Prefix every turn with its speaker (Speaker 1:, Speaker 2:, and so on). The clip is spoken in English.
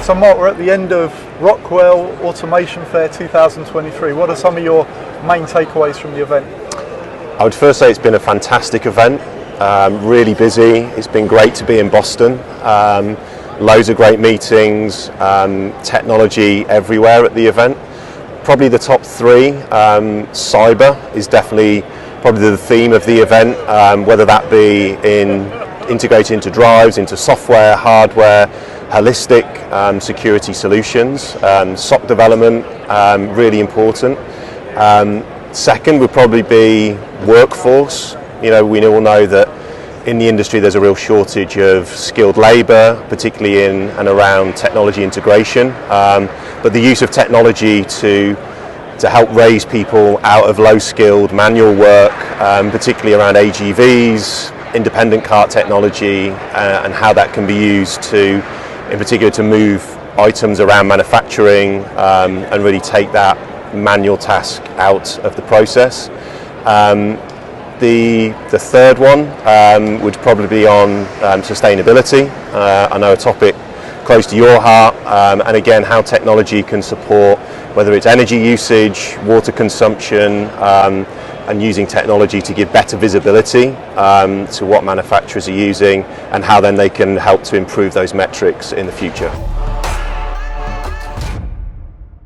Speaker 1: So Mark, we're at the end of Rockwell Automation Fair 2023. What are some of your main takeaways from the event?
Speaker 2: I would first say it's been a fantastic event, really busy. It's been great to be in Boston. Loads of great meetings, technology everywhere at the event. Probably the top three, cyber is definitely probably the theme of the event, whether that be in integrated into drives, into software, hardware, holistic security solutions, SOC development, really important. Second would probably be workforce. You know, we all know that in the industry there's a real shortage of skilled labour, particularly in and around technology integration, but the use of technology to help raise people out of low-skilled manual work, particularly around AGVs, independent cart technology, and how that can be used to, in particular, to move items around manufacturing and really take that manual task out of the process. The third one would probably be on sustainability. I know a topic close to your heart, and again how technology can support whether it's energy usage, water consumption, and using technology to give better visibility to what manufacturers are using and how then they can help to improve those metrics in the future.